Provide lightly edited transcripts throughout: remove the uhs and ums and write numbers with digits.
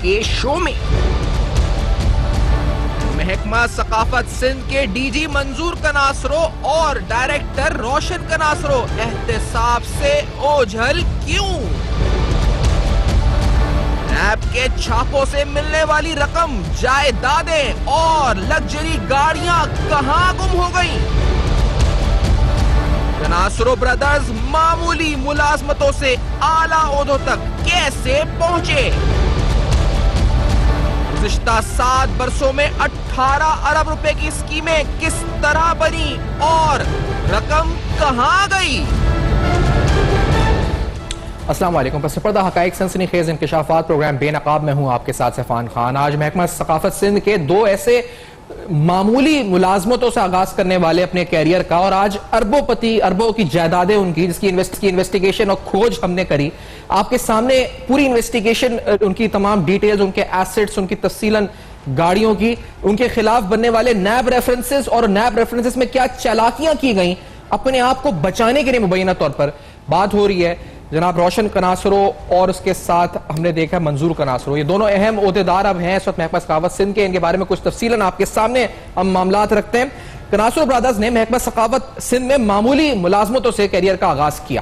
کے شو میں۔ محکمہ ثقافت سندھ کے ڈی جی منظور کناسرو اور ڈائریکٹر روشن کناسرو احتساب سے اوجھل کیوں؟ نیب کے چھاپوں سے ملنے والی رقم، جائیدادیں اور لگژری گاڑیاں کہاں گم ہو گئیں؟ کناسرو برادرز معمولی ملازمتوں سے اعلیٰ عہدوں تک کیسے پہنچے؟ گزشتہ 7 برسوں میں 18 ارب روپے کی اسکیمیں کس طرح بنی اور رقم کہاں گئی؟ السلام علیکم۔ پس پردہ حقائق سنسنی خیز انکشافات پروگرام بے نقاب میں ہوں آپ کے ساتھ سفان خان۔ آج محکمہ ثقافت سندھ کے 2 ایسے معمولی ملازمتوں سے آغاز کرنے والے اپنے کیریئر کا، اور آج اربوں کی جائیدادیں ان کی، جس کی انویسٹیگیشن اور کھوج ہم نے کری، آپ کے سامنے پوری انویسٹیگیشن، ان کی تمام ڈیٹیلز، ان کے ایسٹس، ان کی تفصیلاً گاڑیوں کی، ان کے خلاف بننے والے نیب ریفرنسز اور نیب ریفرنسز میں کیا چالاکیاں کی گئیں اپنے آپ کو بچانے کے لیے مبینہ طور پر بات ہو رہی ہے۔ جناب روشن کناسرو اور اس کے ساتھ ہم نے دیکھا منظور کناسرو، یہ دونوں اہم عہدیدار اب ہیں اس وقت محکمہ ثقافت سندھ کے۔ ان کے بارے میں کچھ تفصیلاً آپ کے سامنے ہم معاملات رکھتے ہیں۔ کناسرو برادرز نے محکمہ ثقافت سندھ میں معمولی ملازمتوں سے کیریئر کا آغاز کیا۔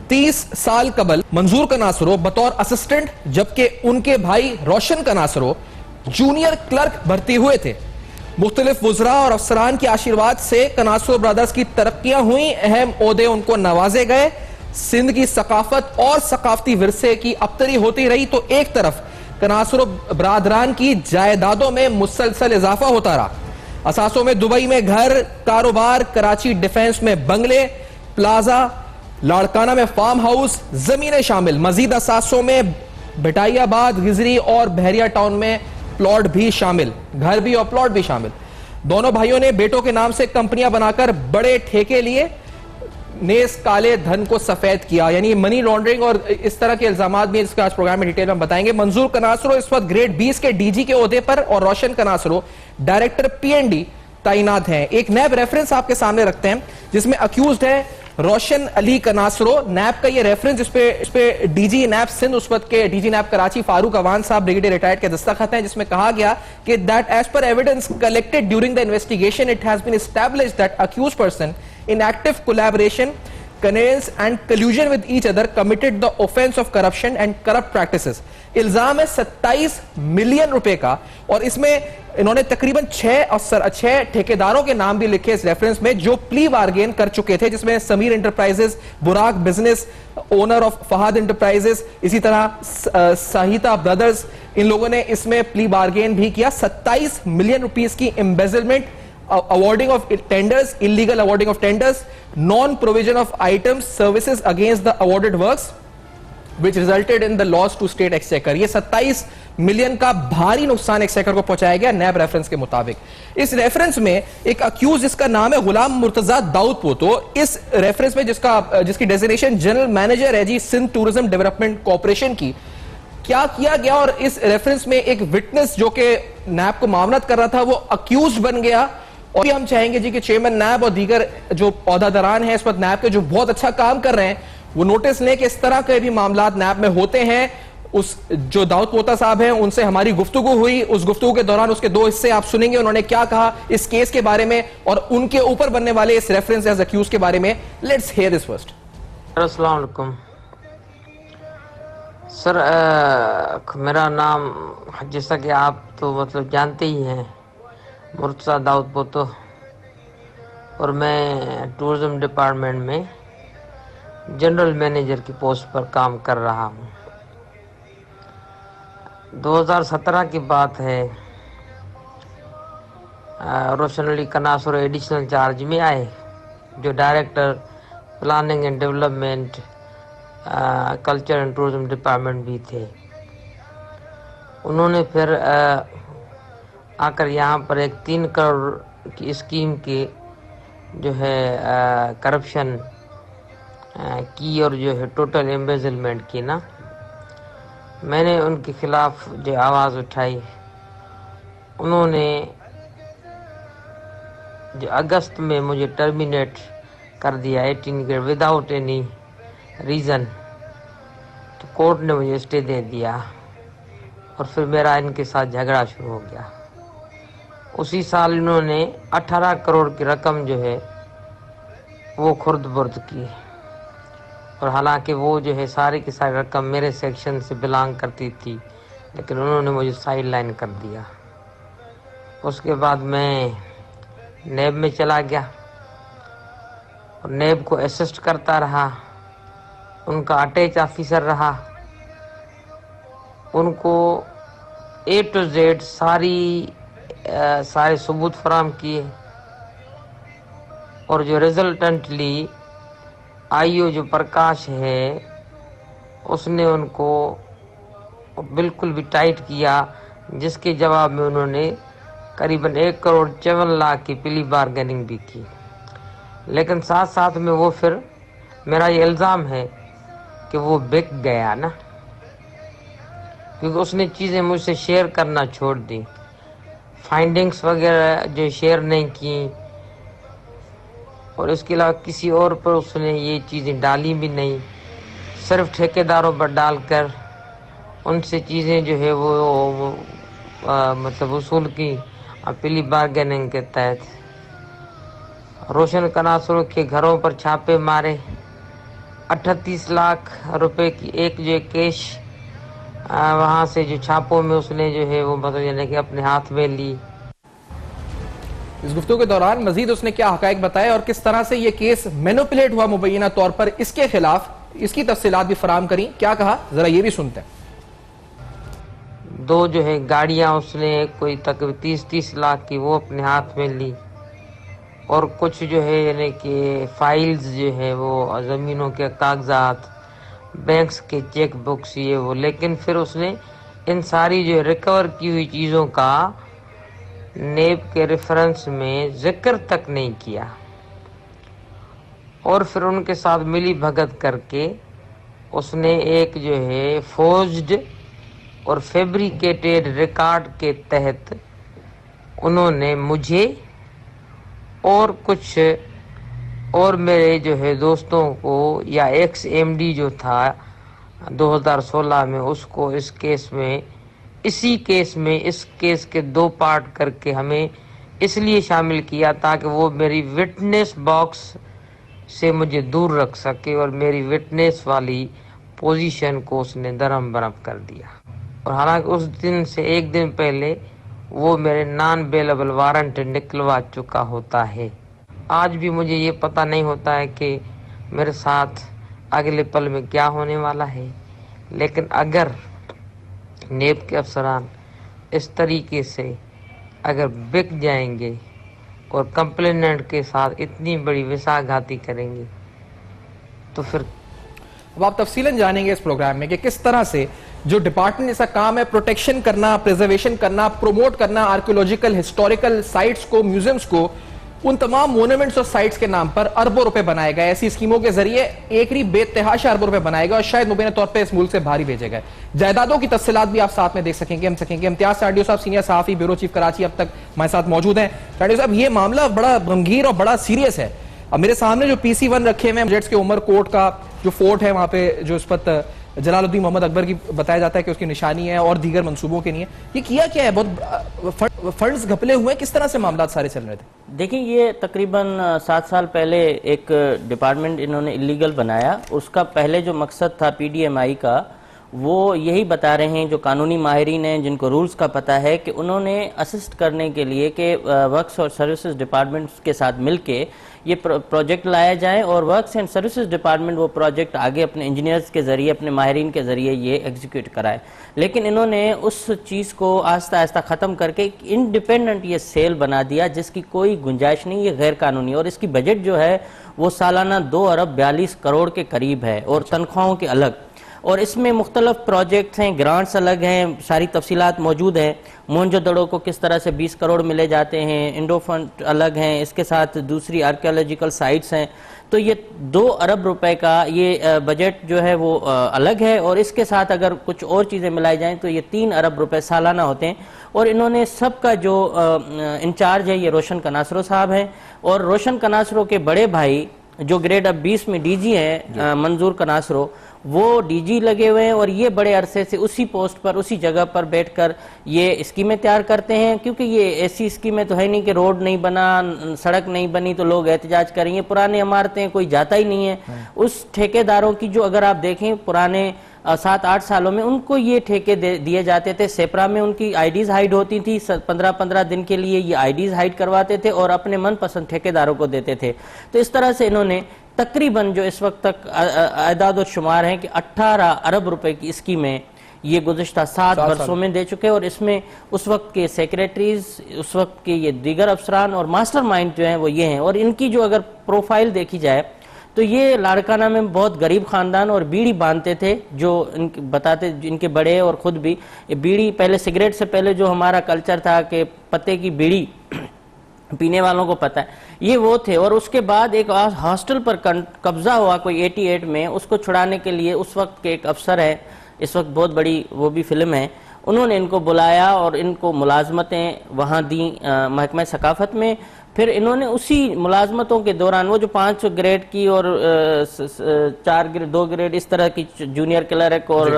30 سال قبل منظور کناسرو بطور اسسٹنٹ، جبکہ ان کے بھائی روشن کناسرو جونیئر کلرک بھرتی ہوئے تھے۔ مختلف وزراء اور افسران کے آشیرواد سے کناسرو برادرز کی ترقیاں ہوئیں، اہم عہدے ان کو نوازے گئے۔ سندھ کی ثقافت اور ثقافتی ورثے کی ابتری ہوتی رہی تو ایک طرف کناسرو برادران کی جائیدادوں میں مسلسل اضافہ ہوتا رہا۔ اثاثوں میں دبئی میں گھر، کاروبار، کراچی ڈیفنس میں بنگلے، پلازا، لاڑکانہ میں فارم ہاؤس، زمینیں شامل۔ مزید اثاثوں میں بٹائی آباد، گزری اور بحریہ ٹاؤن میں پلاٹ بھی شامل، گھر بھی اور پلاٹ بھی شامل۔ دونوں بھائیوں نے بیٹوں کے نام سے کمپنیاں بنا کر بڑے ٹھیکے لیے، نیز کالے دھن کو سفید کیا، یعنی منی لانڈرنگ اور اس طرح کے الزامات بھی اس کے آج پروگرام میں ڈیٹیل میں بتائیں گے۔ منظور کناسرو اس وقت گریڈ 20 کے ڈی جی کے عہدے پر اور روشن کناسرو ڈائریکٹر پی این ڈی تعینات ہیں۔ ایک نیب ریفرنس آپ کے سامنے رکھتے ہیں جس میں اکیوزڈ ہے روشن علی کناسرو۔ نیب کا یہ ریفرنس اس پہ ڈی جی نیب سندھ اس وقت کے ڈی جی نیب کراچی فاروق اوان صاحب بریگیڈیئر ریٹائرڈ کے دستخط ہیں، جس میں کہا گیا کہ that as per evidence collected during the investigation it has been established that accused person in active collaboration, connivance and collusion with each other committed the offense of corruption and corrupt practices۔ الزام ہے 27 million روپے کا، اور اس میں انہوں نے تقریباً 6 ٹھیکیداروں کے نام بھی لکھے اس ریفرنس میں جو پلی بارگین کر چکے تھے، جس میں سمیر انٹرپرائزز، براک business, owner of Fahad enterprises, اسی طرح ساہیتا برادرز، ان لوگوں نے اس میں پلی بارگین بھی کیا۔ 27 ملین روپیز کی embezzlement، awarding of tenders, illegal awarding of tenders, non-provision of items, services against the awarded works, which resulted in the loss to state exchequer۔ یہ 27 ملین کا بھاری نقصان ایکسچیکر کو پہنچایا گیا نیب ریفرنس کے مطابق۔ اس ریفرنس میں ایک اکیوز جس کا نام ہے غلام مرتضی داؤد پوتو، اس ریفرنس میں جس کی ڈیزگنیشن جنرل مینیجر ہے جی سندھ ٹورزم ڈیولپمنٹ کارپوریشن کی، کیا کیا گیا، اور اس ریفرنس میں ایک وٹنس جو کہ نیب کو معاونت کر رہا تھا وہ اکیوز بن گیا۔ اور ہم چاہیں گے جی کہ چیئرمین نیب اور دیگر جو عہدیداران ہیں اس وقت نیب کے جو بہت اچھا کام کر رہے ہیں وہ نوٹس لیں کہ اس طرح کے بھی معاملات نیب میں ہوتے ہیں۔ اس جو داؤد پوتا صاحب ہیں ان سے ہماری گفتگو ہوئی، اس گفتگو کے دوران اس کے 2 حصے آپ سنیں گے، انہوں نے کیا کہا اس کیس کے بارے میں اور ان کے اوپر بننے والے اس ریفرنس ایز اکیوز کے بارے میں۔ Let's hair this first. السلام علیکم سر، میرا نام جیسا کہ آپ تو مطلب جانتے ہی ہیں، مرتضی داؤد پوتو، اور میں ٹورزم ڈپارٹمنٹ میں جنرل مینیجر کی پوسٹ پر کام کر رہا ہوں۔ 2017 کی بات ہے، روشن علی کناسرو ایڈیشنل چارج میں آئے جو director planning and development culture and tourism department بھی تھے۔ انہوں نے پھر آ کر یہاں پر ایک 3 کروڑ کی اسکیم کے جو ہے کرپشن کی اور جو ہے ٹوٹل ایمبیزلمنٹ کی نا، میں نے ان کے خلاف جو آواز اٹھائی، انہوں نے جو اگست میں مجھے ٹرمینیٹ کر دیا 18 گریڈ وداؤٹ اینی ریزن، تو کورٹ نے مجھے اسٹے دے دیا اور پھر میرا ان کے ساتھ جھگڑا شروع ہو گیا. اسی سال انہوں نے 18 کروڑ کی رقم جو ہے وہ خرد برد کی, اور حالانکہ وہ جو ہے ساری کی ساری رقم میرے سیکشن سے بلانگ کرتی تھی, لیکن انہوں نے مجھے سائیڈ لائن کر دیا. اس کے بعد میں نیب میں چلا گیا اور نیب کو اسسٹ کرتا رہا, ان کا اٹیچ آفیسر رہا, ان کو اے ٹو زیڈ سارے ثبوت فراہم کیے, اور جو ریزلٹنٹلی آئی او جو پرکاش ہے اس نے ان کو بالکل بھی ٹائٹ کیا, جس کے جواب میں انہوں نے قریباً 1,54,00,000 کی پلی بارگیننگ بھی کی. لیکن ساتھ ساتھ میں وہ پھر میرا یہ الزام ہے کہ وہ بک گیا نا, کیونکہ اس نے چیزیں مجھ سے شیئر کرنا چھوڑ دی, فائنڈنگز وغیرہ جو شیئر نہیں کی, اور اس کے علاوہ کسی اور پر اس نے یہ چیزیں ڈالی بھی نہیں, صرف ٹھیکیداروں پر ڈال کر ان سے چیزیں جو ہے وہ مطلب وصول کی پلی بارگیننگ کے تحت. روشن کناسرو کے گھروں پر چھاپے مارے, 38 لاکھ روپے کی ایک جو کیش وہاں سے جو چھاپوں میں اس نے جو ہے وہ مطلب یعنی کہ اپنے ہاتھ میں لی. اس گفتگو کے دوران مزید اس نے کیا حقائق بتائے اور کس طرح سے یہ کیس مینوپولیٹ ہوا مبینہ طور پر, اس کے خلاف اس کی تفصیلات بھی فراہم کریں. کیا کہا ذرا یہ بھی سنتے ہیں. 2 جو ہے گاڑیاں اس نے کوئی تقریباً 30 لاکھ کی وہ اپنے ہاتھ میں لی, اور کچھ جو ہے یعنی کہ فائلز جو ہے وہ زمینوں کے کاغذات, بینکس کے چیک بکس یہ وہ, لیکن پھر اس نے ان ساری جو ریکور کی ہوئی چیزوں کا نیب کے ریفرنس میں ذکر تک نہیں کیا, اور پھر ان کے ساتھ ملی بھگت کر کے اس نے ایک جو ہے فورجڈ اور فیبریکیٹڈ ریکارڈ کے تحت انہوں نے مجھے اور کچھ اور میرے جو ہے دوستوں کو, یا ایکس ایم ڈی جو تھا 2016 میں, اس کو اس کیس میں اس کیس کے 2 پارٹ کر کے ہمیں اس لیے شامل کیا تاکہ وہ میری وٹنس باکس سے مجھے دور رکھ سکے, اور میری وٹنس والی پوزیشن کو اس نے درہم برہم کر دیا. اور حالانکہ اس دن سے 1 دن پہلے وہ میرے نان بیلیبل وارنٹ نکلوا چکا ہوتا ہے. آج بھی مجھے یہ پتہ نہیں ہوتا ہے کہ میرے ساتھ اگلے پل میں کیا ہونے والا ہے, لیکن اگر نیب کے افسران اس طریقے سے اگر بک جائیں گے اور کمپلیننٹ کے ساتھ اتنی بڑی وساگھاتی کریں گے تو پھر اب آپ تفصیلاً جانیں گے اس پروگرام میں کہ کس طرح سے جو ڈپارٹمنٹ ایسا کام ہے پروٹیکشن کرنا, پریزرویشن کرنا, پروموٹ کرنا آرکیولوجیکل ہسٹوریکل سائٹس کو, میوزیمز کو, ان تمام مونومنٹس اور سائٹس کے نام پر اربوں روپے بنائے گئے. ایسی اسکیموں کے ذریعے ایکری بے تحاشا اربوں روپے بنائے گئے اور شاید مبینہ طور پہ اس ملک سے بھاری بھیجے گئے. جائیدادوں کی تفصیلات بھی آپ ساتھ میں دیکھ سکیں گے, ہم سکیں گے. امتیاز ساڈیو صاحب سینئر صحافی بیورو چیف کراچی اب تک ہمارے ساتھ موجود ہیں. ساڈیو صاحب یہ معاملہ بڑا غمگین اور بڑا سیریس ہے. اب میرے سامنے جو PC-1 رکھے ہوئے ہیں جیٹس کے عمر کوٹ کا جو فورٹ ہے وہاں پہ جو اس پر جلال الدین محمد اکبر کی بتایا جاتا ہے کہ اس کی نشانی ہے اور دیگر منصوبوں کے لیے, یہ کیا کیا ہے؟ بہت فنڈز گھپلے ہوئے ہیں, کس طرح سے معاملات سارے چل رہے تھے؟ دیکھیں یہ تقریباً 7 سال پہلے ایک ڈپارٹمنٹ انہوں نے اللیگل بنایا. اس کا پہلے جو مقصد تھا PDMI کا وہ یہی بتا رہے ہیں جو قانونی ماہرین ہیں جن کو رولز کا پتہ ہے کہ انہوں نے اسسٹ کرنے کے لیے کہ ورکس اور سروسز ڈپارٹمنٹس کے ساتھ مل کے یہ پروجیکٹ لایا جائے اور ورکس اینڈ سروسز ڈپارٹمنٹ وہ پروجیکٹ آگے اپنے انجینئرز کے ذریعے اپنے ماہرین کے ذریعے یہ ایگزیکیوٹ کرائے. لیکن انہوں نے اس چیز کو آہستہ آہستہ ختم کر کے ایک انڈیپینڈنٹ یہ سیل بنا دیا جس کی کوئی گنجائش نہیں, یہ غیر قانونی. اور اس کی بجٹ جو ہے وہ سالانہ 2 ارب 42 کروڑ کے قریب ہے اور تنخواہوں کے الگ. اور اس میں مختلف پروجیکٹس ہیں, گرانٹس الگ ہیں, ساری تفصیلات موجود ہیں. مونجو دڑو کو کس طرح سے 20 کروڑ ملے جاتے ہیں, انڈو فنڈ الگ ہیں, اس کے ساتھ دوسری آرکیولوجیکل سائٹس ہیں. تو یہ 2 ارب روپے کا یہ بجٹ جو ہے وہ الگ ہے, اور اس کے ساتھ اگر کچھ اور چیزیں ملائی جائیں تو یہ 3 ارب روپے سالانہ ہوتے ہیں. اور انہوں نے سب کا جو انچارج ہے یہ روشن کناسرو صاحب ہیں, اور روشن کناسرو کے بڑے بھائی جو گریڈ اب 20 میں DG ہیں منظور کناسرو, وہ ڈی جی لگے ہوئے ہیں اور یہ بڑے عرصے سے اسی پوسٹ پر اسی جگہ پر بیٹھ کر یہ اسکیمیں تیار کرتے ہیں، کیونکہ یہ ایسی اسکیمیں تو ہے نہیں کہ روڈ نہیں بنا، سڑک نہیں بنی تو لوگ احتجاج کریں گے، پرانے عمارتیں کوئی جاتا ہی نہیں ہے۔ اس ٹھیکیداروں کی جو اگر آپ دیکھیں پرانے 7-8 سالوں میں ان کو یہ ٹھیکے دیے جاتے تھے، سیپرا میں ان کی آئی ڈیز ہائیڈ ہوتی تھی، 15-15 دن کے لیے یہ آئی ڈیز ہائیڈ کرواتے تھے اور اپنے من پسند ٹھیکیداروں کو دیتے تھے۔ تو اس طرح سے انہوں نے تقریباً جو اس وقت تک اعداد و شمار ہیں کہ 18 ارب روپے کی اسکیمیں یہ گزشتہ 7 برسوں میں دے چکے، اور اس میں اس وقت کے سیکریٹریز، اس وقت کے یہ دیگر افسران اور ماسٹر مائنڈ جو ہیں وہ یہ ہیں، اور ان کی جو اگر پروفائل دیکھی جائے تو یہ لاڑکانہ میں بہت غریب خاندان اور بیڑی باندھتے تھے، جو بتاتے ان کے بڑے اور خود بھی بیڑی، پہلے سگریٹ سے پہلے جو ہمارا کلچر تھا کہ پتے کی بیڑی پینے والوں کو پتہ ہے، یہ وہ تھے۔ اور اس کے بعد ایک ہاسٹل پر قبضہ ہوا کوئی 88 میں، اس کو چھڑانے کے لیے اس وقت کے ایک افسر ہے، اس وقت بہت بڑی وہ بھی فلم ہے، انہوں نے ان کو بلایا اور ان کو ملازمتیں وہاں دیں محکمہ ثقافت میں۔ پھر انہوں نے اسی ملازمتوں کے دوران وہ جو 5 گریڈ کی اور 2 گریڈ اس طرح کی جونیئر کلرک اور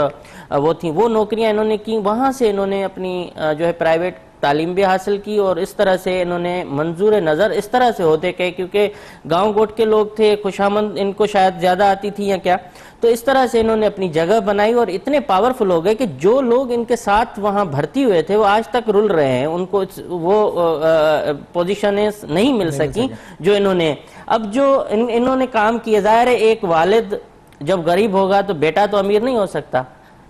وہ تھیں، وہ نوکریاں انہوں نے کی، وہاں سے انہوں نے اپنی جو ہے پرائیویٹ تعلیم بھی حاصل کی، اور اس طرح سے انہوں نے منظور نظر اس طرح سے ہوتے کہ کیونکہ گاؤں گوٹ کے لوگ تھے، خوشامند ان کو شاید زیادہ آتی تھی یا کیا، تو اس طرح سے انہوں نے اپنی جگہ بنائی، اور اتنے پاورفل ہو گئے کہ جو لوگ ان کے ساتھ وہاں بھرتی ہوئے تھے وہ آج تک رول رہے ہیں، ان کو وہ پوزیشنیں نہیں مل سکی جو انہوں نے۔ اب جو انہوں نے کام کیا، ظاہر ہے ایک والد جب غریب ہوگا تو بیٹا تو امیر نہیں ہو سکتا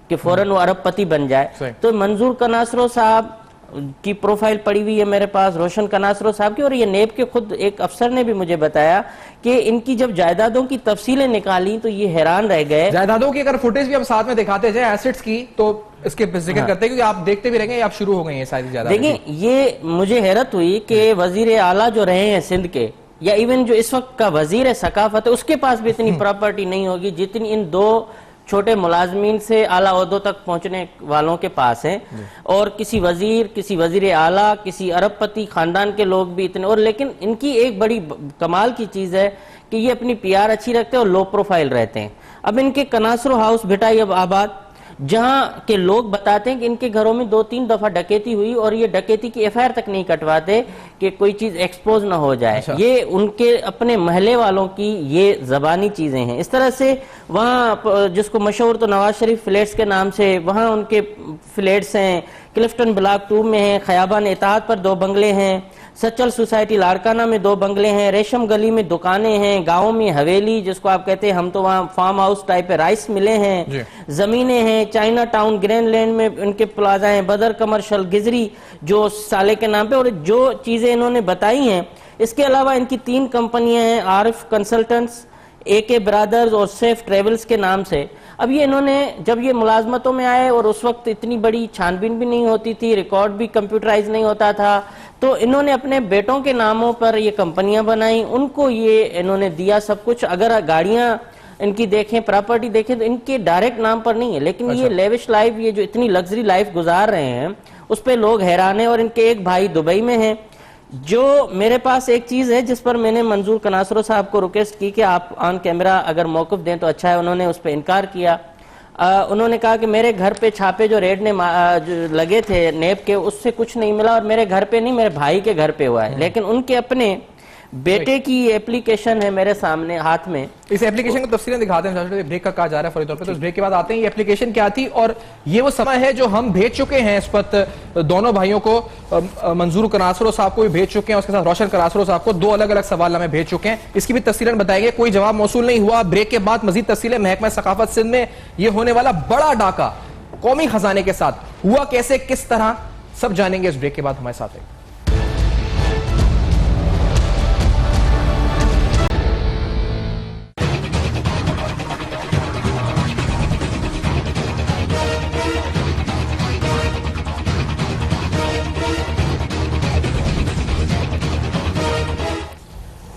کہ فوراً وہ ارب پتی بن جائے، تو منظور کناسرو صاحب کی پروفائل پڑی ہوئی ہے میرے پاس، روشن کناسرو صاحب کی، اور یہ نیب کے خود ایک افسر نے بھی مجھے بتایا کہ ان کی جب جائیدادوں کی تفصیلیں نکالی تو یہ حیران رہ گئے۔ جائیدادوں کی اگر فوٹیج بھی ہم ساتھ میں دکھاتے جائیں ایسٹس کی تو اس کے ذکر کرتے ہیں، کیونکہ آپ دیکھتے بھی رہیں گے آپ شروع ہو گئی ہیں ساری جائیدادیں۔ دیکھیں یہ مجھے حیرت ہوئی کہ وزیر اعلیٰ جو رہے ہیں سندھ کے، یا ایون جو اس وقت کا وزیر ثقافت ہے، اس کے پاس بھی اتنی پراپرٹی نہیں ہوگی جتنی ان 2 چھوٹے ملازمین سے اعلیٰ عہدوں تک پہنچنے والوں کے پاس ہیں، اور کسی وزیر اعلیٰ، کسی ارب پتی خاندان کے لوگ بھی اتنے، اور لیکن ان کی ایک بڑی کمال کی چیز ہے کہ یہ اپنی پی آر اچھی رکھتے ہیں اور لو پروفائل رہتے ہیں۔ اب ان کے کناسرو ہاؤس بھٹائی اب آباد، جہاں کے لوگ بتاتے ہیں کہ ان کے گھروں میں 2-3 دفعہ ڈکیتی ہوئی، اور یہ ڈکیتی کی ایف آئی آر تک نہیں کٹواتے کہ کوئی چیز ایکسپوز نہ ہو جائے۔ یہ ان کے اپنے محلے والوں کی یہ زبانی چیزیں ہیں۔ اس طرح سے وہاں جس کو مشہور تو نواز شریف فلیٹس کے نام سے، وہاں ان کے فلیٹس ہیں، کلفٹن بلاک 2 میں ہیں، خیابان اتحاد پر 2 بنگلے ہیں، سچل سوسائٹی لاڑکانہ میں 2 بنگلے ہیں، ریشم گلی میں دکانیں ہیں، گاؤں میں حویلی جس کو آپ کہتے ہیں، ہم تو وہاں فارم ہاؤس ٹائپ رائس ملے ہیں، زمینیں ہیں، چائنا ٹاؤن گرینڈ لینڈ میں ان کے پلازا ہیں، بدر کمرشل گزری جو سالے کے نام پہ، اور جو چیزیں انہوں نے بتائی ہیں۔ اس کے علاوہ ان کی 3 کمپنیاں ہیں، عارف کنسلٹنٹس، اے کے برادرز اور سیف ٹریولز کے نام سے۔ اب یہ انہوں نے جب یہ ملازمتوں میں آئے، اور اس وقت اتنی بڑی چھان بین بھی نہیں ہوتی تھی، ریکارڈ بھی کمپیوٹرائز نہیں ہوتا تھا، تو انہوں نے اپنے بیٹوں کے ناموں پر یہ کمپنیاں بنائیں، ان کو یہ انہوں نے دیا سب کچھ۔ اگر گاڑیاں ان کی دیکھیں، پراپرٹی دیکھیں تو ان کے ڈائریکٹ نام پر نہیں ہے، لیکن یہ لیوش لائف، یہ جو اتنی لگژری لائف گزار رہے ہیں اس پہ لوگ حیران ہیں۔ اور ان کے ایک بھائی دبئی میں ہیں۔ جو میرے پاس ایک چیز ہے جس پر میں نے منظور کناسرو صاحب کو ریکویسٹ کی کہ آپ آن کیمرہ اگر موقف دیں تو اچھا ہے، انہوں نے اس پہ انکار کیا۔ انہوں نے کہا کہ میرے گھر پہ چھاپے جو ریڈ نے لگے تھے نیب کے، اس سے کچھ نہیں ملا، اور میرے گھر پہ نہیں، میرے بھائی کے گھر پہ ہوا ہے، لیکن ان کے اپنے بیٹے کی ایپلیکیشن ہے میرے سامنے ہاتھ میں۔ اس ایپلیکیشن کو تفصیلیں دکھاتے ہیں، بریک کا کہا جا رہا ہے فوری طور پہ، تو اس بریک کے بعد آتے ہیں یہ ایپلیکیشن کیا تھی، اور یہ وہ سمے ہے جو ہم بھیج چکے ہیں اس وقت دونوں بھائیوں کو، منظور کناسرو صاحب کو بھی بھیج چکے ہیں، اس کے ساتھ روشن کناسرو صاحب کو 2 الگ الگ سوال نامے بھیج چکے ہیں، اس کی بھی تفصیلیں بتائیں گے۔ کوئی جواب موصول نہیں ہوا، بریک کے بعد مزید تفصیلیں۔ محکمہ ثقافت سندھ میں یہ ہونے والا بڑا ڈاکہ قومی خزانے کے ساتھ ہوا کیسے، کس طرح، سب جانیں گے اس بریک کے بعد، ہمارے ساتھ ہے۔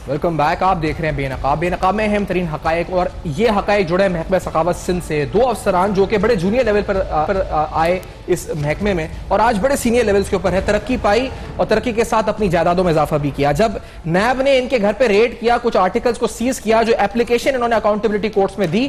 ویلکم بیک، آپ دیکھ رہے ہیں بے نقاب۔ بے نقاب میں اہم ترین حقائق، اور یہ حقائق جڑے محکمہ ثقافت سندھ سے 2 افسران جو کہ بڑے جونیئر لیول پر آئے اس محکمے میں، اور آج بڑے سینئر لیولز کے اوپر ہے، ترقی پائی اور ترقی کے ساتھ اپنی جائیدادوں میں اضافہ بھی کیا۔ جب نیب نے ان کے گھر پہ ریڈ کیا، کچھ آرٹیکلز کو سیز کیا، جو اپلیکیشن انہوں نے اکاؤنٹیبلٹی کورٹس میں دی،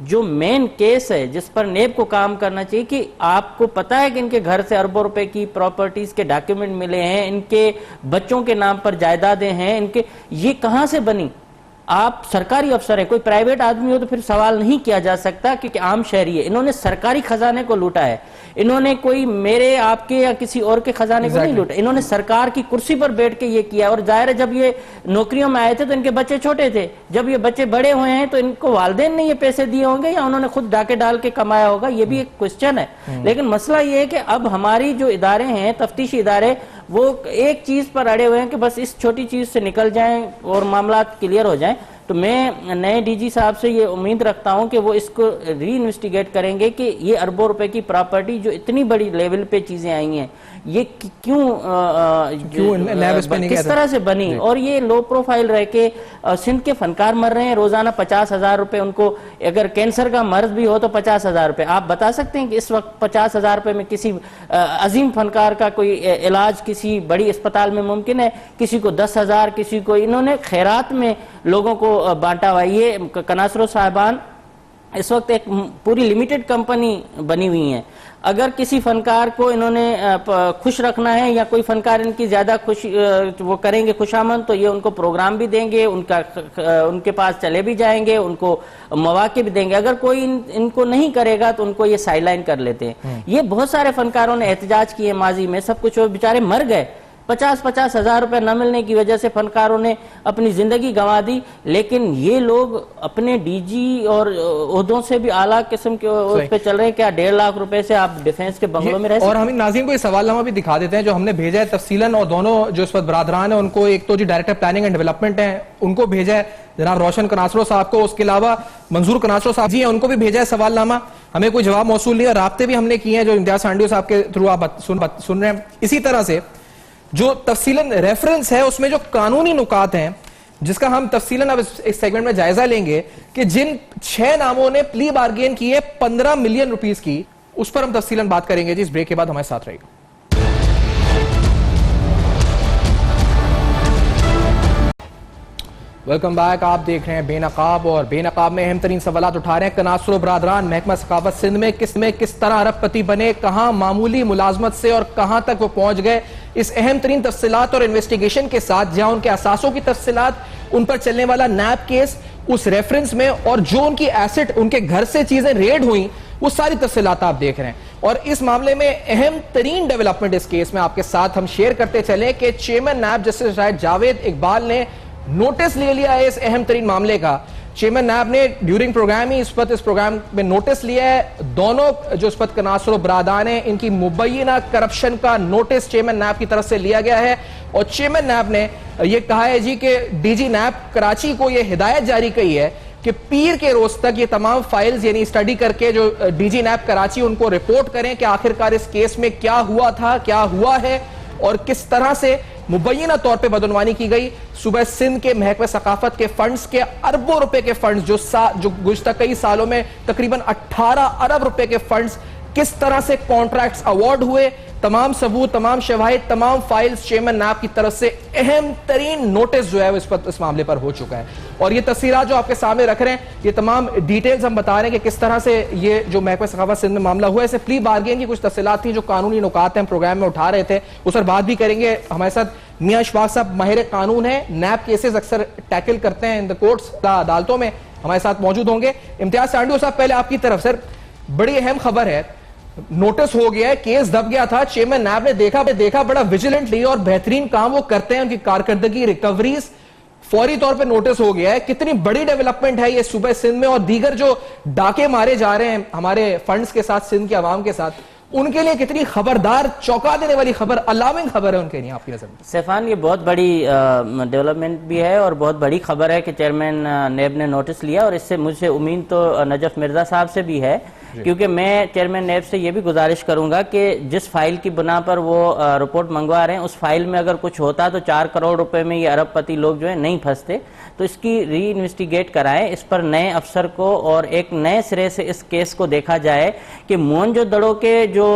جو مین کیس ہے جس پر نیب کو کام کرنا چاہیے کہ آپ کو پتا ہے کہ ان کے گھر سے اربوں روپے کی پراپرٹیز کے ڈاکیومنٹ ملے ہیں, ان کے بچوں کے نام پر جائیدادیں ہیں, ان کے یہ کہاں سے بنی؟ آپ سرکاری افسر ہیں, کوئی پرائیویٹ آدمی ہو تو پھر سوال نہیں کیا جا سکتا کیونکہ عام شہری ہے. انہوں نے سرکاری خزانے کو لوٹا ہے, انہوں نے کوئی میرے آپ کے یا کسی اور کے خزانے کو نہیں لوٹا, انہوں نے سرکار کی کرسی پر بیٹھ کے یہ کیا. اور ظاہر ہے جب یہ نوکریوں میں آئے تھے تو ان کے بچے چھوٹے تھے, جب یہ بچے بڑے ہوئے ہیں تو ان کو والدین نے یہ پیسے دیے ہوں گے یا انہوں نے خود ڈاکے ڈال کے کمایا ہوگا, یہ بھی ایک کوسچن ہے. لیکن مسئلہ یہ ہے کہ اب ہماری جو ادارے ہیں, تفتیشی ادارے, وہ ایک چیز پر اڑے ہوئے ہیں کہ بس اس چھوٹی چیز سے نکل جائیں اور معاملات کلیئر ہو جائیں. تو میں نئے ڈی جی صاحب سے یہ امید رکھتا ہوں کہ وہ اس کو ری انویسٹیگیٹ کریں گے کہ یہ اربوں روپے کی پراپرٹی جو اتنی بڑی لیول پہ چیزیں آئی ہیں یہ کس طرح سے بنی, اور یہ لو پروفائل رہ کے سندھ کے فنکار مر رہے ہیں روزانہ 50,000 روپے, ان کو اگر کینسر کا مرض بھی ہو تو 50,000 روپے. آپ بتا سکتے ہیں کہ اس وقت 50,000 روپے میں کسی عظیم فنکار کا کوئی علاج کسی بڑی اسپتال میں ممکن ہے؟ کسی کو 10,000, کسی کو انہوں نے خیرات میں لوگوں کو بانٹا ہوا. یہ کناسرو صاحبان اس وقت ایک پوری لمیٹڈ کمپنی بنی ہوئی ہیں. اگر کسی فنکار کو انہوں نے خوش رکھنا ہے یا کوئی فنکار ان کی زیادہ خوش وہ کریں گے خوشامند, تو یہ ان کو پروگرام بھی دیں گے, ان کے پاس چلے بھی جائیں گے, ان کو مواقع بھی دیں گے. اگر کوئی ان کو نہیں کرے گا تو ان کو یہ سائیڈ لائن کر لیتے ہیں. یہ بہت سارے فنکاروں نے احتجاج کیے ماضی میں, سب کچھ, وہ بیچارے مر گئے. 50,000 روپے نہ ملنے کی وجہ سے فنکاروں نے اپنی زندگی گنوا دی. لیکن یہ لوگ اپنے ڈی جی اور عہدوں سے بھی اعلیٰ قسم کے اس پہ چل رہے ہیں. کیا 1.5 لاکھ روپے سے آپ ڈیفینس کے بنگلوں میں رہ سکتے ہیں؟ اور ہم ناظرین کو یہ سوال نامہ بھی دکھا دیتے ہیں جو ہم نے بھیجا ہے تفصیلاً, اور دونوں جو اس وقت برادران ہیں ان کو, ایک تو جی ڈائریکٹر پلاننگ اینڈ ڈیولپمنٹ ہیں ان کو بھیجا ہے جناب روشن کناسرو صاحب کو, اس کے علاوہ منظور کناسرو صاحب جی ہیں ان کو بھی بھیجا ہے سوال نامہ. ہمیں کوئی جواب موصول نہیں, اور رابطے بھی ہم نے کیے ہیں جو امتیاز سانڈیو صاحب کے تھرو آپ سن رہے ہیں. اسی طرح سے جو تفصیلاً ریفرنس ہے اس میں جو قانونی نکات ہیں جس کا ہم تفصیلاً اب اس سیگمنٹ میں جائزہ لیں گے کہ جن 6 ناموں نے پلی بارگین کی ہے 15 ملین روپیز کی, اس پر ہم تفصیلاً بات کریں گے. جی اس بریک کے بعد ہمارے ساتھ رہے گا. ویلکم بیک, آپ دیکھ رہے ہیں بے نقاب, اور بے نقاب میں اہم ترین سوالات اٹھا رہے ہیں کناسرو برادران. محکمہ ثقافت سندھ میں کس طرح ارب پتی بنے, کہاں معمولی ملازمت سے اور کہاں تک وہ پہنچ گئے, اس اہم ترین تفصیلات اور انویسٹیگیشن کے ساتھ جہاں ان کے اثاثوں کی تفصیلات, ان پر چلنے والا نیب کیس اس ریفرنس میں, اور جو ان کی ایسٹ ان کے گھر سے چیزیں ریڈ ہوئیں وہ ساری تفصیلات آپ دیکھ رہے ہیں. اور اس معاملے میں اہم ترین ڈیولپمنٹ اس کیس میں آپ کے ساتھ ہم شیئر کرتے چلیں کہ chairman NAB justice Javed Iqbal نے نوٹس لے لیا ہے اس اہم ترین معاملے کا. چیئرمین نیب نے ڈیورنگ پروگرام ہی اس پروگرام میں نوٹس لیا ہے. دونوں جو اس کناسرو برادران ہیں ان کی مبینہ کرپشن کا نوٹس چیئرمین نیب کی طرف سے لیا گیا ہے, اور چیئرمین نیب نے یہ کہا ہے جی کہ ڈی جی نیب کراچی کو یہ ہدایت جاری کی ہے کہ پیر کے روز تک یہ تمام فائلز یعنی اسٹڈی کر کے جو ڈی جی نیب کراچی ان کو رپورٹ کریں کہ آخرکار اس کیس میں کیا ہوا تھا, کیا ہوا ہے, اور کس طرح سے مبینہ طور پہ بدعنوانی کی گئی. صوبہ سندھ کے محکمہ ثقافت کے فنڈز کے اربوں روپے کے فنڈز جو گزشتہ کئی سالوں میں تقریباً 18 ارب روپے کے فنڈز کس طرح سے کانٹریکٹس ایوارڈ ہوئے, تمام ثبوت, تمام شواہد, تمام فائلز چیئرمین نیب کی طرف سے اہم ترین نوٹس جو ہے اس معاملے پر ہو چکا ہے. اور یہ تصویرات جو آپ کے سامنے رکھ رہے ہیں یہ تمام ڈیٹیلز ہم بتا رہے ہیں کہ کس طرح سے یہ جو محکمہ ثقافت سندھ میں معاملہ ہوا ہے. اسے پلی بارگین کی کچھ تفصیلات تھیں جو قانونی نکات ہیں پروگرام میں اٹھا رہے تھے, اس پر بات بھی کریں گے. ہمارے ساتھ میاں اشفاق صاحب ماہر قانون ہیں, نیب کیسز اکثر ٹیکل کرتے ہیں ان دا کورٹس, عدالتوں میں, ہمارے ساتھ موجود ہوں گے. امتیاز سانڈیو صاحب پہلے آپ کی طرف سر, بڑی اہم خبر ہے, نوٹس ہو گیا ہے, کیس دب گیا تھا, چیئرمین نیب نے دیکھا بڑا ویجیلنٹلی اور بہترین کام وہ کرتے ہیں, ان کی کارکردگی, ریکوریز, فوری طور پہ نوٹس ہو گیا ہے. کتنی بڑی ڈیولپمنٹ ہے یہ صوبہ سندھ میں, اور دیگر جو ڈاکے مارے جا رہے ہیں ہمارے فنڈز کے ساتھ, سندھ کے عوام کے ساتھ, ان کے لیے کتنی خبردار, چونکا دینے والی خبر, الارمنگ خبر ہے ان کے لیے آپ کی نظر میں؟ سیفان, یہ بہت بڑی ڈیولپمنٹ بھی ہے اور بہت بڑی خبر ہے کہ چیئرمین نیب نے نوٹس لیا, اور اس سے مجھ سے امید تو نجف مرزا صاحب سے بھی ہے, کیونکہ میں چیئرمین نیب سے یہ بھی گزارش کروں گا کہ جس فائل کی بنا پر وہ رپورٹ منگوا رہے ہیں اس فائل میں اگر کچھ ہوتا تو 4 کروڑ روپے میں یہ ارب پتی لوگ جو ہیں نہیں پھنستے. تو اس کی ری انویسٹیگیٹ کرائیں, اس پر نئے افسر کو اور ایک نئے سرے سے اس کیس کو دیکھا جائے کہ موہنجودڑو کے جو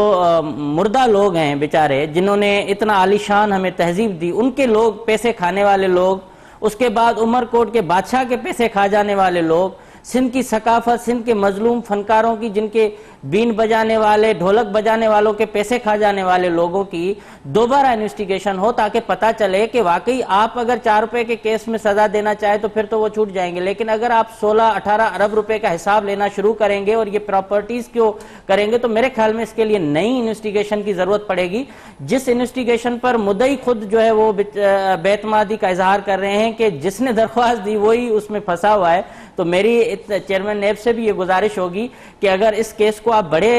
مردہ لوگ ہیں بیچارے, جنہوں نے اتنا عالیشان ہمیں تہذیب دی, ان کے لوگ پیسے کھانے والے لوگ, اس کے بعد عمر کوٹ کے بادشاہ کے پیسے کھا جانے والے لوگ, سندھ کی ثقافت، سندھ کے مظلوم فنکاروں کی، جن کے بین بجانے والے، ڈھولک بجانے والوں کے پیسے کھا جانے والے لوگوں کی دوبارہ انویسٹیگیشن ہو، تاکہ پتہ چلے کہ واقعی آپ اگر 4 روپے کے کیس میں سزا دینا چاہے تو پھر تو وہ چھوٹ جائیں گے، لیکن اگر آپ 16-18 ارب روپے کا حساب لینا شروع کریں گے اور یہ پراپرٹیز کیوں کریں گے، تو میرے خیال میں اس کے لیے نئی انویسٹیگیشن کی ضرورت پڑے گی، جس انویسٹیگیشن پر مدعی خود جو ہے وہ بے اعتمادی کا اظہار کر رہے ہیں کہ جس نے درخواست دی وہی اس میں پھنسا ہوا ہے۔ تو میری چیئرمین نیب سے بھی یہ گزارش ہوگی کہ اگر اس کیس کو آپ بڑے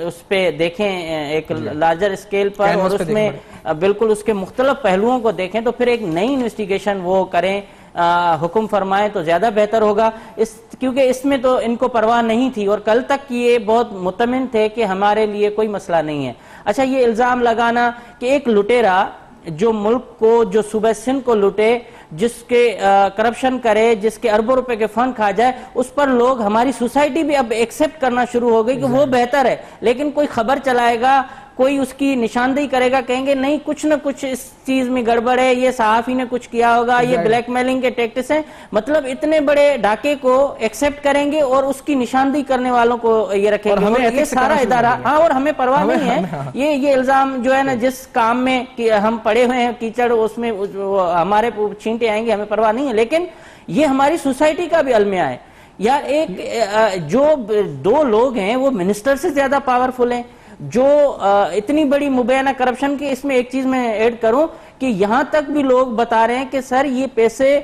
اس پہ دیکھیں، ایک لارجر اسکیل پر، اور اس میں بالکل اس کے مختلف پہلوؤں کو دیکھیں، تو پھر ایک نئی انویسٹیگیشن وہ کریں، حکم فرمائیں تو زیادہ بہتر ہوگا، کیونکہ اس میں تو ان کو پرواہ نہیں تھی اور کل تک یہ بہت مطمئن تھے کہ ہمارے لیے کوئی مسئلہ نہیں ہے۔ اچھا، یہ الزام لگانا کہ ایک لٹیرا جو ملک کو، جو صوبہ سندھ کو لٹے، جس کے کرپشن کرے، جس کے اربوں روپے کے فنڈ کھا جائے، اس پر لوگ، ہماری سوسائٹی بھی اب ایکسپٹ کرنا شروع ہو گئی کہ وہ بہتر ہے، لیکن کوئی خبر چلائے گا، کوئی اس کی نشاندہی کرے گا، کہیں گے نہیں کچھ نہ کچھ اس چیز میں گڑبڑ ہے، یہ صحافی نے کچھ کیا ہوگا، یہ بلیک میلنگ کے ٹیکٹس ہیں، مطلب اتنے بڑے ڈاکے کو ایکسپٹ کریں گے اور اس کی نشاندہی کرنے والوں کو یہ رکھیں گے، اور یہ سارا ادارہ، اور ہمیں پرواہ نہیں ہے، یہ الزام جو ہے نا، جس کام میں ہم پڑے ہوئے ہیں کیچڑ، اس میں ہمارے چھینٹے آئیں گے، ہمیں پرواہ نہیں ہے، لیکن یہ ہماری سوسائٹی کا بھی المیہ ہے یار۔ ایک جو 2 لوگ ہیں وہ منسٹر سے زیادہ پاورفل ہیں، جو اتنی بڑی مبینہ کرپشن کی، اس میں ایک چیز میں ایڈ کروں کہ یہاں تک بھی لوگ بتا رہے ہیں کہ سر یہ پیسے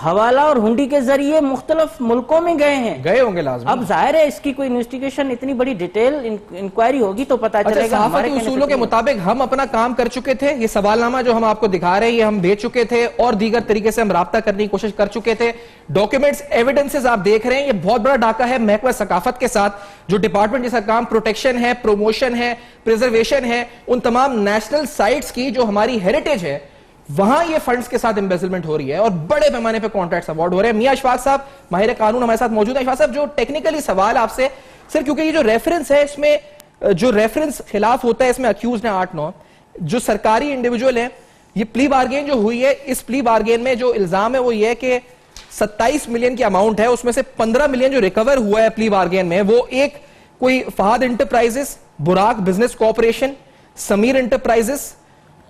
حوالہ اور ہنڈی کے ذریعے مختلف ملکوں میں گئے ہوں گے لازمی۔ اب ظاہر ہے اس کی کوئی انویسٹیگیشن، اتنی بڑی ڈیٹیل انکوائری ہوگی تو پتہ چلے گا۔ صحافت کے اصولوں کے مطابق ہم اپنا کام کر چکے تھے، یہ سوال نامہ جو ہم آپ کو دکھا رہے ہیں یہ ہم بھیج چکے تھے، اور دیگر طریقے سے ہم رابطہ کرنے کی کوشش کر چکے تھے، ڈاکیومنٹس، ایویڈنسز آپ دیکھ رہے ہیں، یہ بہت بڑا ڈاکہ ہے محکمہ ثقافت کے ساتھ، جو ڈپارٹمنٹ جیسا کام پروٹیکشن ہے، پروموشن ہے، پریزرویشن ہے، ان تمام نیشنل سائٹس کی جو ہماری ہیریٹیج ہے، وہاں یہ فنڈز کے ساتھ امبیزلمنٹ ہو رہی ہے اور بڑے پیمانے پہ کانٹریکٹس اوارڈ ہو رہے ہیں۔ میاں اشفاق صاحب ماہر قانون ہمارے ساتھ موجود ہیں۔ اشفاق صاحب، جو ٹیکنیکلی سوال آپ سے سر، کیونکہ یہ جو ریفرنس ہے، اس میں جو ریفرنس خلاف ہوتا ہے، اس میں اکیوزڈ ہیں 8-9 جو سرکاری انڈیویجول ہیں، یہ پلی بارگین جو ہوئی ہے، اس پلی بارگین میں جو الزام ہے وہ یہ ہے کہ 27 ملین کی اماؤنٹ ہے، اس میں سے 15 ملین جو ریکور ہوا ہے پلی بارگین میں، وہ ایک کوئی فہد انٹرپرائزز، براک business cooperation, Sameer enterprises,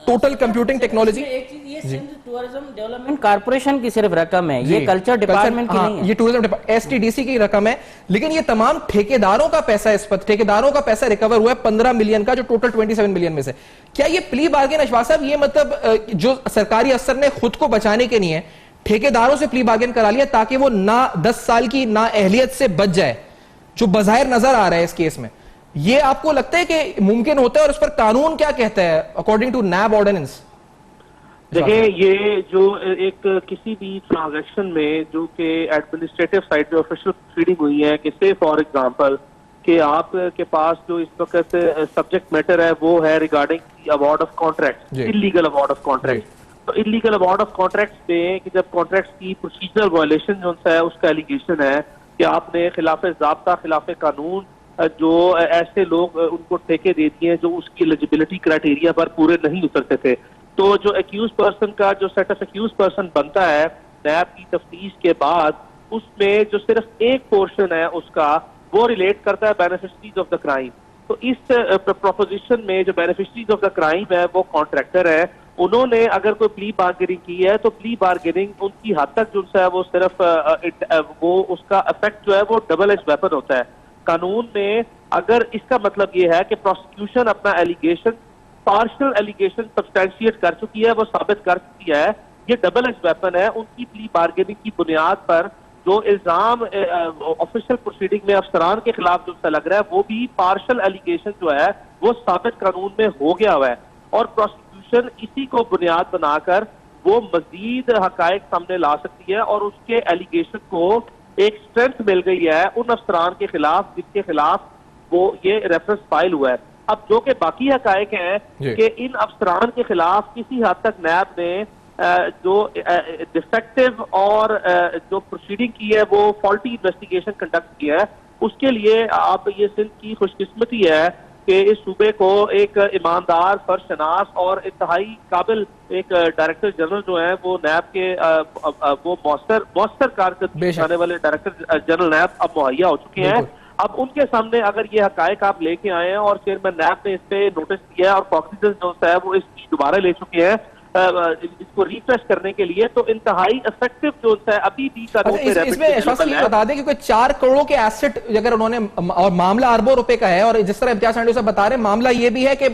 total computing technology, یہ سندھ ٹورزم ڈیولپمنٹ کارپوریشن کی صرف رقم ہے، یہ کلچر ڈپارٹمنٹ کی نہیں ہے، یہ tourism S T D C کی رقم ہے، لیکن یہ تمام ٹھیکیداروں کا پیسہ، اس پر ٹھیکیداروں کا پیسہ ریکور ہوا ہے 15 ملین کا، جو ٹوٹل 27 ملین میں سے۔ کیا یہ پلی بارگین اشفاق صاحب، یہ مطلب جو سرکاری افسر نے خود کو بچانے کے لیے ٹھیکیداروں سے پلی بارگین کرا لیا تاکہ وہ نہ 10 سال کی نا اہلیت سے بچ جائے، جو بظاہر نظر آ رہا ہے اس کیس میں، یہ آپ کو لگتا ہے کہ ممکن ہوتا ہے، اور اس پر قانون کیا کہتا ہے اکارڈنگ ٹو نیب آرڈیننس؟ دیکھیں، یہ جو ایک کسی بھی ٹرانزیکشن میں جو کہ ایڈمنسٹریٹو سائٹ پہ آفیشل پروسیڈنگ ہوئی ہے، کہ سے فار ایگزامپل کہ آپ کے پاس جو اس وقت سبجیکٹ میٹر ہے وہ ہے regarding award of contract, illegal award of contract, تو انلیگل اوارڈ آف کانٹریکٹ پہ کہ جب کانٹریکٹ کی پروسیجرل وائلیشن جو ہے اس کا ایلیگیشن ہے کہ آپ نے خلاف ضابطہ، خلاف قانون جو ایسے لوگ ان کو ٹھیکے دے دیے جو اس کی ایلیجیبلٹی کرائٹیریا پر پورے نہیں اترتے تھے، تو جو ایکیوز پرسن کا جو سیٹ آف ایکیوز پرسن بنتا ہے نیب کی تفتیش کے بعد، اس میں جو صرف ایک پورشن ہے اس کا وہ ریلیٹ کرتا ہے بینیفیشریز آف دا کرائم، تو اس پروپوزیشن میں جو بینیفیشریز آف دا کرائم ہے وہ کانٹریکٹر ہے، انہوں نے اگر کوئی پلی بارگیننگ کی ہے تو پلی بارگیننگ ان کی حد تک جو ہے وہ صرف وہ اس کا افیکٹ جو ہے وہ ڈبل ایج ویپن ہوتا ہے قانون میں۔ اگر اس کا مطلب یہ ہے کہ پروسیکیوشن اپنا ایلیگیشن، پارشل ایلیگیشن سبسٹینشیٹ کر چکی ہے، وہ ثابت کر چکی ہے، یہ ڈبل ایج ویپن ہے، ان کی پلی بارگیننگ کی بنیاد پر جو الزام آفیشل پروسیڈنگ میں افسران کے خلاف جو لگ رہا ہے وہ بھی پارشل ایلیگیشن جو ہے وہ ثابت قانون میں ہو گیا ہوا ہے، اور پروسیکیوشن اسی کو بنیاد بنا کر وہ مزید حقائق سامنے لا سکتی ہے اور اس کے ایلیگیشن کو ایک اسٹرینتھ مل گئی ہے ان افسران کے خلاف جس کے خلاف وہ یہ ریفرنس فائل ہوا ہے۔ اب جو کہ باقی حقائق ہیں کہ ان افسران کے خلاف کسی حد تک نیب نے جو ڈیفیکٹو اور جو پروسیڈنگ کی ہے وہ فالٹی انویسٹیگیشن کنڈکٹ کی ہے، اس کے لیے آپ یہ سندھ کی خوش قسمتی ہے کہ اس صوبے کو ایک ایماندار، فرشناس اور انتہائی قابل ایک ڈائریکٹر جنرل جو ہیں وہ نیب کے وہ مؤثر کارکردگی دکھانے والے ڈائریکٹر جنرل نیب اب مہیا ہو چکے ہیں. اب ان کے سامنے اگر یہ حقائق آپ لے کے آئے ہیں اور چیئرمین نیب نے اس پہ نوٹس دیا ہے اور کاگنیزنس جو ہے وہ اس کی دوبارہ لے چکے ہیں اس کو ریفریش کرنے کے لیے، تو انتہائی افیکٹو جو ہے ابھی بھی اس میں اشفاق صاحب یہ بتا دیں کیونکہ 4 کروڑوں کے ایسٹ اگر انہوں نے، اور معاملہ اربوں روپے کا ہے، اور جس طرح امتیاز سانڈو صاحب بتا رہے ہیں معاملہ یہ بھی ہے کہ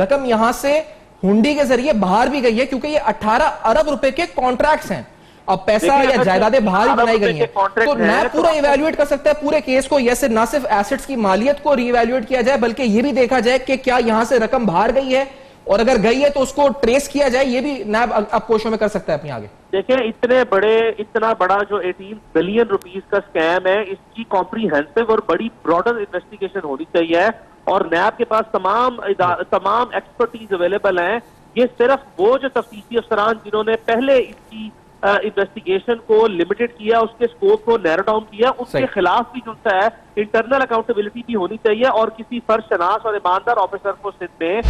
رقم یہاں سے ہنڈی کے ذریعے باہر بھی گئی ہے کیونکہ یہ 18 ارب روپے کے کانٹریکٹس ہیں. اب پیسہ یا جائیدادیں باہر ہی بنائی گئی ہیں تو نیب پورا ایویلویٹ کر سکتا ہے پورے کیس کو. یہ نہ صرف ایسٹس کی مالیت کو ری ایویلویٹ کیا جائے بلکہ یہ بھی دیکھا جائے کہ کیا یہاں سے رقم باہر گئی ہے، اور اگر گئی ہے تو اس کو ٹریس کیا جائے. یہ بھی نیب اب کوششوں میں کر سکتا ہے اپنی آگے. دیکھیں اتنا بڑا جو 18 بلین روپیز کا سکیم ہے، اس کی کمپریہنسو اور بڑی براڈر انویسٹیگیشن ہونی چاہیے، اور نیب کے پاس تمام ایکسپرٹیز اویلیبل ہیں. یہ صرف وہ جو تفتیشی افسران جنہوں نے پہلے اس کی انویسٹیگیشن کو لمیٹڈ کیا، اس کے سکوپ کو نیرو ڈاؤن کیا، ان کے خلاف بھی جو ہے انٹرنل اکاؤنٹیبلٹی بھی ہونی چاہیے، اور کسی فرشناس اور ایماندار آفیسر کو سندھ میں